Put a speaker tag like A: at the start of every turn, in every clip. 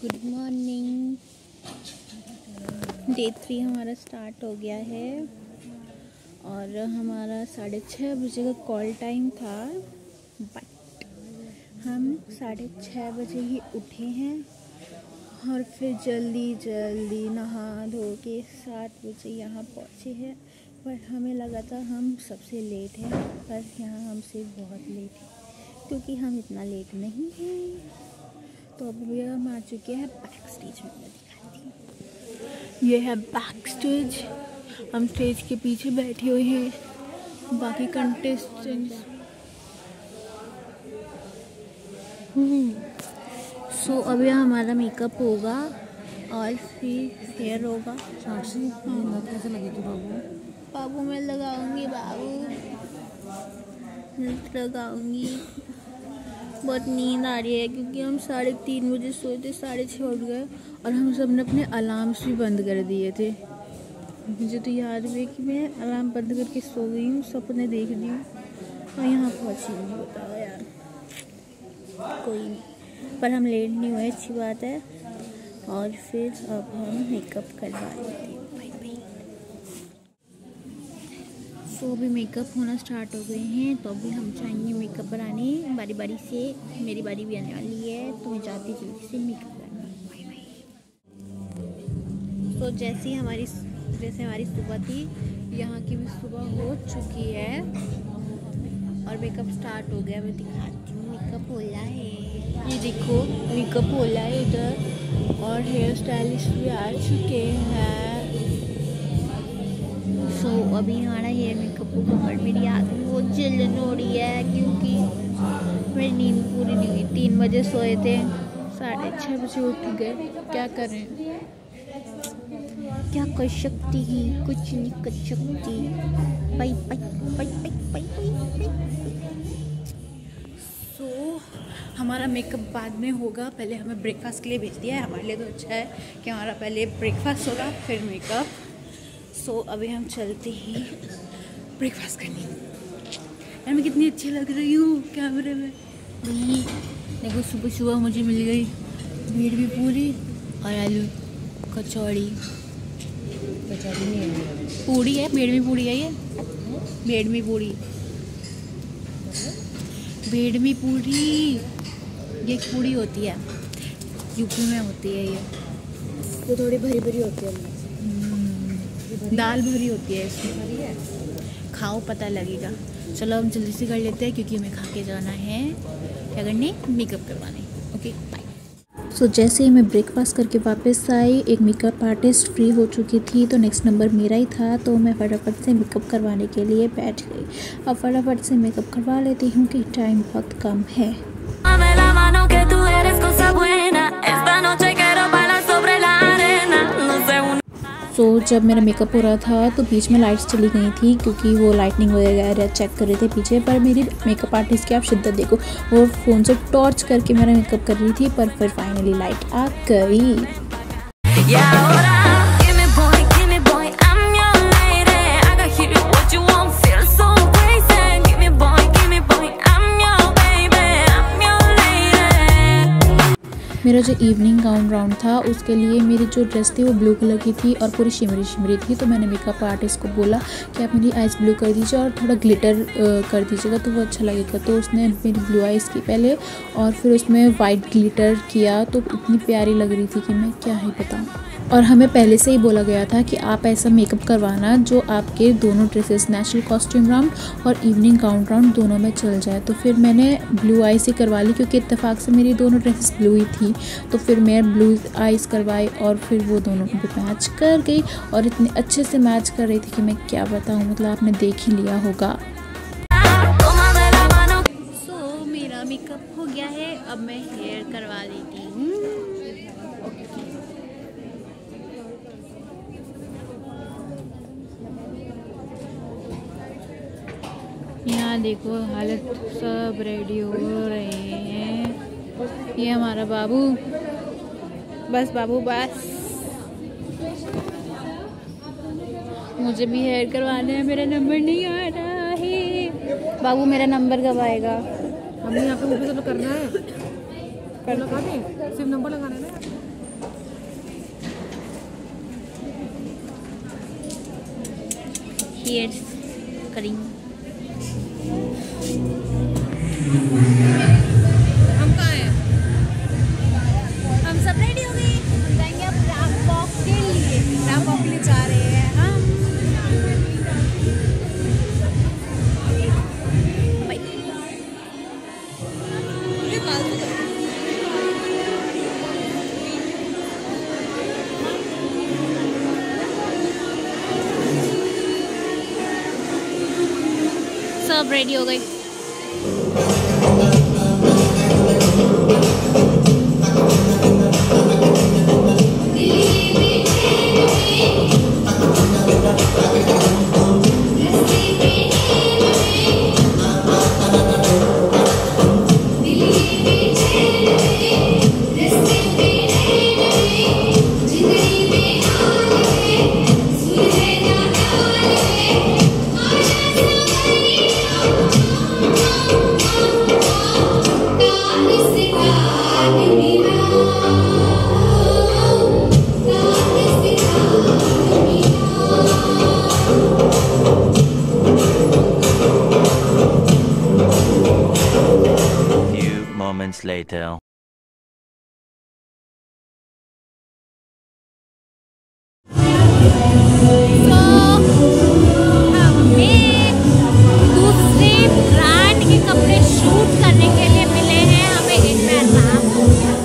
A: Good morning. Day 3 हमारा start हो गया है और हमारा 6:30 बजे का कॉल टाइम था, बट हम 6:30 बजे ही उठे हैं और फिर जल्दी नहा धो के 7 बजे यहाँ पहुँचे हैं। पर हमें लगा था हम सबसे लेट हैं, पर यहाँ हमसे बहुत लेट है क्योंकि हम इतना लेट नहीं हैं। तो अभी हम आ चुके हैं बैक स्टेज में। मैं दिखाती हूँ, ये है बैक स्टेज। हम स्टेज के पीछे बैठे हुए हैं, बाकी कंटेस्टेंट्स। सो अभी हमारा मेकअप होगा और फिर हेयर होगा।
B: कैसे लगी थी बाबू?
A: बाबू मैं लगाऊंगी, लगाऊंगी। बहुत नींद आ रही है क्योंकि हम 3:30 बजे सोए थे, 6:30 उठ गए और हम सब ने अपने अलार्म्स भी बंद कर दिए थे। मुझे तो याद भी है कि मैं अलार्म बंद करके सो गई हूँ, सपने देख रही हूँ और यहाँ पहुँची नहीं। बताओ यार, कोई नहीं, पर हम लेट नहीं हुए, अच्छी बात है। और फिर अब हम मेकअप करवा लेते हैं। तो अभी मेकअप होना स्टार्ट हो गए हैं, तो अभी हम जाएंगे मेकअप कराने बारी बारी से। मेरी बारी भी आने वाली है तो मैं जाती जल्दी से मेकअप करना। Bye bye. तो जैसे हमारी सुबह थी, यहाँ की भी सुबह हो चुकी है और मेकअप स्टार्ट हो गया। मैं दिखाती हूँ, मेकअप होला है, ये देखो मेकअप होला है इधर, और हेयर स्टाइलिस्ट भी आ चुके हैं। सो अभी हमारा हेयर मेकअप होगा, बट मेरी आँख में बहुत जलन हो रही है क्योंकि मेरी नींद पूरी नहीं हुई। 3 बजे सोए थे, 6:30 बजे उठ गए। क्या करें, क्या कर सकती ही, कुछ नहीं कर सकती। Bye bye bye bye bye. So हमारा मेकअप बाद में होगा, पहले हमें ब्रेकफास्ट के लिए भेज दिया है। हमारे लिए तो अच्छा है कि हमारा पहले ब्रेकफास्ट होगा फिर मेकअप। सो अभी हम चलते हैं ब्रेकफास्ट करने। यार मैं कितनी अच्छी लग रही हूँ कैमरे में। देखो सुबह मुझे मिल गई भीड़ भी पूरी और आलू कचौड़ी।
B: नहीं है,
A: पूड़ी है, बेडमी पूड़ी है ये, बेडमी पूड़ी, बेडमी पूड़ी। ये एक पूड़ी होती है, यूपी में होती है ये,
B: तो थोड़ी भरी भरी होती है।
A: दाल भरी होती है इसमें, खाओ पता लगेगा। चलो हम जल्दी से कर लेते हैं क्योंकि हमें खा के जाना है, क्या करने, मेकअप करवाने। Okay bye. सो जैसे ही मैं ब्रेकफास्ट करके वापस आई, एक मेकअप आर्टिस्ट फ्री हो चुकी थी, तो नेक्स्ट नंबर मेरा ही था। तो मैं फटाफट से मेकअप करवाने के लिए बैठ गई। अब फटाफट से मेकअप करवा लेती हूँ कि टाइम बहुत कम है। तो जब मेरा मेकअप हो रहा था तो बीच में लाइट्स चली गई थी क्योंकि वो लाइटनिंग वगैरह चेक कर रहे थे पीछे। पर मेरी मेकअप आर्टिस्ट की आप शिद्दत देखो, वो फ़ोन से टॉर्च करके मेरा मेकअप कर रही थी, पर फिर फाइनली लाइट आ गई। मेरा जो इवनिंग गाउन राउंड था उसके लिए मेरी जो ड्रेस थी वो ब्लू कलर की थी और पूरी शिमरी थी। तो मैंने मेकअप आर्टिस्ट को बोला कि आप मेरी आइज़ ब्लू कर दीजिए और थोड़ा ग्लिटर कर दीजिएगा तो वो अच्छा लगेगा। तो उसने मेरी ब्लू आइज़ की पहले और फिर उसमें वाइट ग्लिटर किया, तो इतनी प्यारी लग रही थी कि मैं क्या ही बताऊँ। और हमें पहले से ही बोला गया था कि आप ऐसा मेकअप करवाना जो आपके दोनों ड्रेसेस, नेचुरल कॉस्ट्यूम राउंड और इवनिंग गाउन राउंड दोनों में चल जाए। तो फिर मैंने ब्लू आइज़ ही करवा ली क्योंकि इत्तेफाक से मेरी दोनों ड्रेसेस ब्लू ही थी। तो फिर मैं ब्लू आइज़ करवाई और फिर वो दोनों भी मैच कर गई और इतने अच्छे से मैच कर रही थी कि मैं क्या बताऊँ, मतलब आपने देख ही लिया होगा। सो मेरा मेकअप हो गया है, अब मैं हेयर करवा लेती हूँ। यहाँ देखो हालत, सब रेडी हो रहे हैं। ये हमारा बाबू, बस बाबू बस। मुझे भी हेयर करवाना है, मेरा नंबर नहीं आ रहा है। बाबू मेरा नंबर कब आएगा?
B: हमें यहाँ पे वो भी तो करना है, करना सिर्फ नंबर लगाना है ना।
C: चीयर्स करेंगे।
B: हम कहाँ हैं?
C: हम सब रेडी हो गए, हम जाएंगे अब रैंप वॉक के लिए।
B: रैंप वॉक के लिए जा रहे हैं हम।
C: सब रेडी हो गए।
D: Moments later.
C: हमें दूसरे ब्रांड के कपड़े शूट करने के लिए मिले हैं। हमें एक पैर हो गया।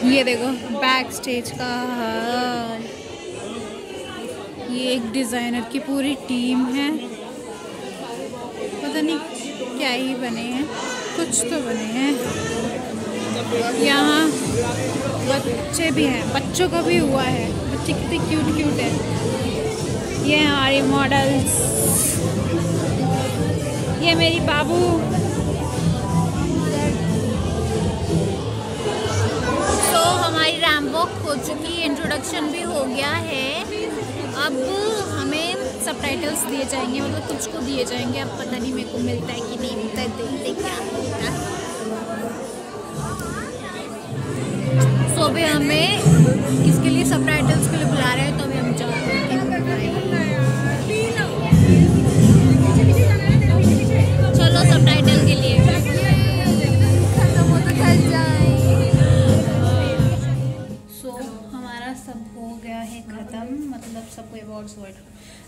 B: ये देखो बैक स्टेज का हाल। ये एक डिज़ाइनर की पूरी टीम है, पता नहीं क्या ही बने हैं, कुछ तो बने हैं। यहाँ बच्चे भी हैं, बच्चों का भी हुआ है, बच्चे कितने क्यूट क्यूट हैं। ये हमारे मॉडल्स, ये मेरी बाबू।
C: तो हमारी रैंप वॉक हो चुकी, इंट्रोडक्शन भी हो गया है। अब हमें सबटाइटल्स दिए जाएंगे, मतलब कुछ को दिए जाएंगे। अब पता नहीं मेरे को मिलता है कि नहीं मिलता है, देखते क्या होता है। तो अभी हमें इसके लिए सबटाइटल्स के लिए बुला रहे हैं, तो अभी हम जा रहे हैं। चलो सबटाइटल के लिए
B: हमारा सब हो गया है ख़त्म,
A: मतलब सबको अवार्ड्स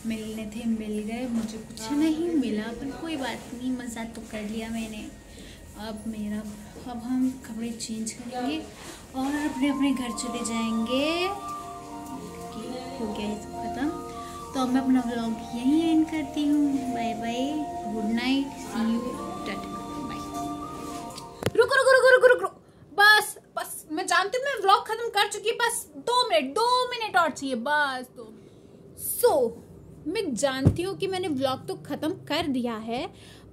A: मिलने थे, मिल गए, मुझे कुछ नहीं मिला, पर कोई बात नहीं, मज़ा तो कर लिया मैंने। अब हम कपड़े चेंज करेंगे और अपने अपने घर चले जाएंगे। हो गया ये सब खत्म, तो अब मैं अपना व्लॉग यहीं एंड करती हूँ। Bye bye, good night, see you, tata, bye.
B: रुको, बस मैं जानती हूँ मैं व्लॉग खत्म कर चुकी, बस 2 मिनट और चाहिए, बस 2। मैं जानती हूँ कि मैंने व्लॉग तो खत्म कर दिया है,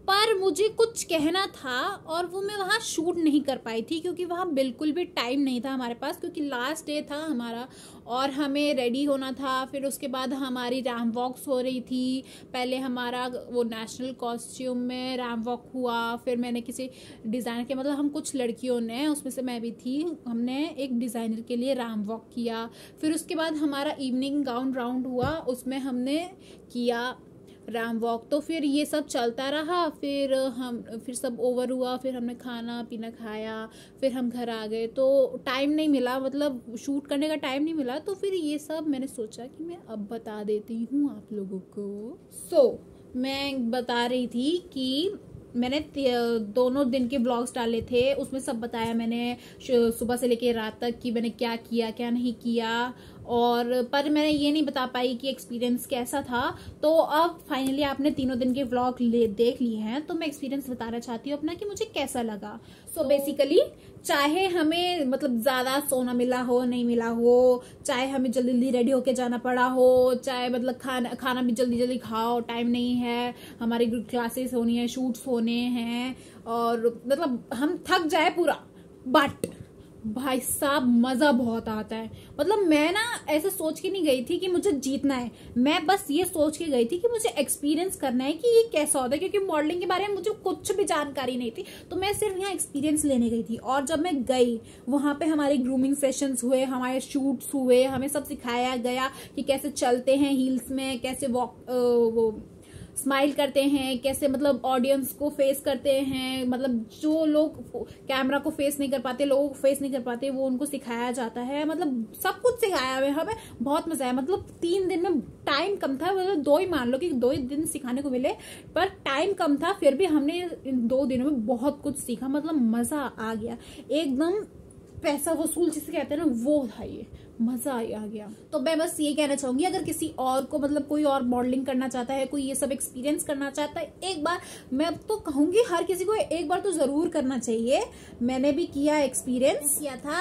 B: पर मुझे कुछ कहना था और वो मैं वहाँ शूट नहीं कर पाई थी क्योंकि वहाँ बिल्कुल भी टाइम नहीं था हमारे पास, क्योंकि लास्ट डे था हमारा और हमें रेडी होना था। फिर उसके बाद हमारी रैम्प वॉक्स हो रही थी। पहले हमारा वो नेशनल कॉस्ट्यूम में रैम्प वॉक हुआ, फिर मैंने किसी डिज़ाइनर के, मतलब हम कुछ लड़कियों ने, उसमें से मैं भी थी, हमने एक डिज़ाइनर के लिए रैम्प वॉक किया। फिर उसके बाद हमारा इवनिंग गाउन राउंड हुआ, उसमें हमने किया रैम्प वॉक। तो फिर ये सब चलता रहा, फिर सब ओवर हुआ, फिर हमने खाना पीना खाया, फिर हम घर आ गए। तो टाइम नहीं मिला, मतलब शूट करने का टाइम नहीं मिला। तो फिर ये सब मैंने सोचा कि मैं अब बता देती हूँ आप लोगों को। मैं बता रही थी कि मैंने दोनों दिन के ब्लॉग्स डाले थे, उसमें सब बताया मैंने सुबह से लेके रात तक कि मैंने क्या किया क्या नहीं किया, और पर मैंने ये नहीं बता पाई कि एक्सपीरियंस कैसा था। तो अब फाइनली आपने 3 दिन के व्लॉग देख लिए हैं, तो मैं एक्सपीरियंस बताना चाहती हूँ अपना कि मुझे कैसा लगा। सो बेसिकली चाहे हमें मतलब ज़्यादा सोना मिला हो नहीं मिला हो, चाहे हमें जल्दी जल्दी रेडी होके जाना पड़ा हो, चाहे मतलब खाना भी जल्दी जल्दी खाओ, टाइम नहीं है, हमारी क्लासेस होनी है, शूट्स होने हैं, और मतलब हम थक जाए पूरा, बट भाई साहब मजा बहुत आता है। मतलब मैं ना ऐसे सोच के नहीं गई थी कि मुझे जीतना है, मैं बस ये सोच के गई थी कि मुझे एक्सपीरियंस करना है कि ये कैसा होता है, क्योंकि मॉडलिंग के बारे में मुझे कुछ भी जानकारी नहीं थी। तो मैं सिर्फ यहाँ एक्सपीरियंस लेने गई थी। और जब मैं गई वहां पे हमारे ग्रूमिंग सेशंस हुए, हमारे शूट्स हुए, हमें सब सिखाया गया कि कैसे चलते हैं हील्स में, कैसे वो स्माइल करते हैं, कैसे मतलब ऑडियंस को फेस करते हैं, मतलब जो लोग कैमरा को फेस नहीं कर पाते, लोगों को फेस नहीं कर पाते, वो उनको सिखाया जाता है। मतलब सब कुछ सिखाया है हमें, बहुत मजा आया। मतलब 3 दिन में टाइम कम था, मतलब 2 ही मान लो कि 2 ही दिन सिखाने को मिले, पर टाइम कम था, फिर भी हमने इन 2 दिनों में बहुत कुछ सीखा। मतलब मजा आ गया, एकदम पैसा वसूल जिसे कहते हैं ना, वो था, ये मजा आ गया। तो मैं बस ये कहना चाहूंगी, अगर किसी और को मतलब कोई और मॉडलिंग करना चाहता है, कोई ये सब एक्सपीरियंस करना चाहता है, एक बार मैं तो कहूंगी हर किसी को एक बार तो जरूर करना चाहिए। मैंने भी किया, एक्सपीरियंस किया था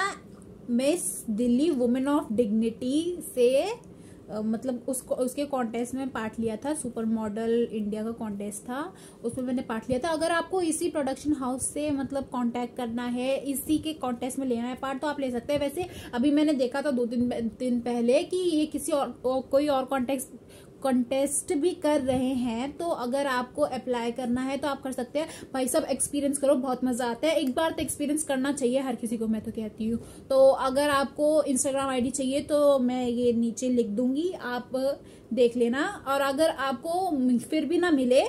B: miss Delhi women of dignity से, मतलब उसके कॉन्टेस्ट में पार्ट लिया था। सुपर मॉडल इंडिया का कॉन्टेस्ट था, उसमें मैंने पार्ट लिया था। अगर आपको इसी प्रोडक्शन हाउस से मतलब कांटेक्ट करना है, इसी के कॉन्टेस्ट में लेना है पार्ट, तो आप ले सकते हैं। वैसे अभी मैंने देखा था 2 दिन पहले कि ये किसी और कोई और कॉन्टेस्ट भी कर रहे हैं, तो अगर आपको अप्लाई करना है तो आप कर सकते हैं। भाई सब एक्सपीरियंस करो, बहुत मजा आता है। एक बार तो एक्सपीरियंस करना चाहिए हर किसी को, मैं तो कहती हूँ। तो अगर आपको इंस्टाग्राम आईडी चाहिए तो मैं ये नीचे लिख दूंगी, आप देख लेना। और अगर आपको फिर भी ना मिले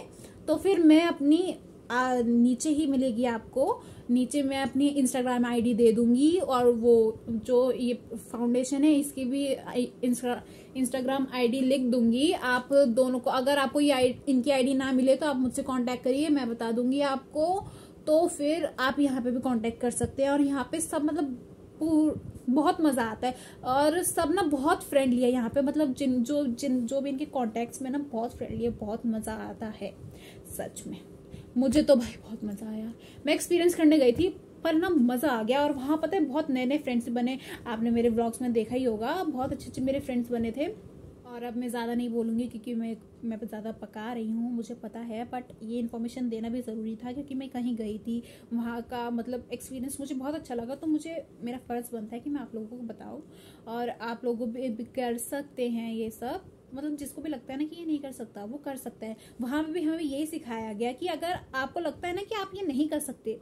B: तो फिर मैं अपनी नीचे ही मिलेगी आपको, नीचे मैं अपनी इंस्टाग्राम आईडी दे दूंगी, और वो जो ये फाउंडेशन है इसकी भी इंस्टाग्राम आईडी लिख दूंगी। आप दोनों को, अगर आपको ये इनकी आईडी ना मिले तो आप मुझसे कांटेक्ट करिए, मैं बता दूंगी आपको। तो फिर आप यहाँ पे भी कांटेक्ट कर सकते हैं। और यहाँ पे सब मतलब बहुत मजा आता है, और सब ना बहुत फ्रेंडली है यहाँ पे। मतलब जो भी इनके कॉन्टेक्ट्स में ना बहुत फ्रेंडली है, बहुत मजा आता है सच में। मुझे तो भाई बहुत मजा आया। मैं एक्सपीरियंस करने गई थी पर ना मजा आ गया। और वहां पता है बहुत नए नए फ्रेंड्स बने, आपने मेरे व्लॉग्स में देखा ही होगा, बहुत अच्छे अच्छे मेरे फ्रेंड्स बने थे। और अब मैं ज़्यादा नहीं बोलूँगी क्योंकि मैं ज़्यादा पका रही हूँ, मुझे पता है, बट ये इन्फॉर्मेशन देना भी ज़रूरी था क्योंकि मैं कहीं गई थी, वहाँ का मतलब एक्सपीरियंस मुझे बहुत अच्छा लगा। तो मुझे मेरा फ़र्ज़ बनता है कि मैं आप लोगों को बताऊँ, और आप लोगों भी कर सकते हैं ये सब। मतलब जिसको भी लगता है ना कि ये नहीं कर सकता, वो कर सकता है। वहाँ पे भी हमें यही सिखाया गया कि अगर आपको लगता है ना कि आप ये नहीं कर सकते,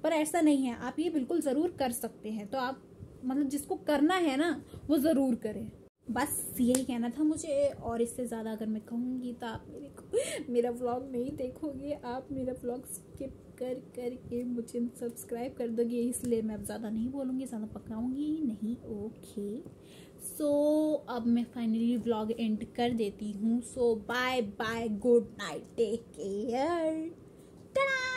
B: पर ऐसा नहीं है, आप ये बिल्कुल ज़रूर कर सकते हैं। तो आप मतलब जिसको करना है ना वो ज़रूर करें। बस यही कहना था मुझे, और इससे ज़्यादा अगर मैं कहूँगी तो आप मेरा व्लॉग नहीं देखोगे, आप मेरा व्लॉग स्किप कर करके मुझे सब्सक्राइब कर दोगे, इसलिए मैं अब ज़्यादा नहीं बोलूँगी, ज़्यादा पकाऊंगी नहीं। ओके सो अब मैं फाइनली व्लॉग एंड कर देती हूँ। So bye bye, good night, take care, Tata.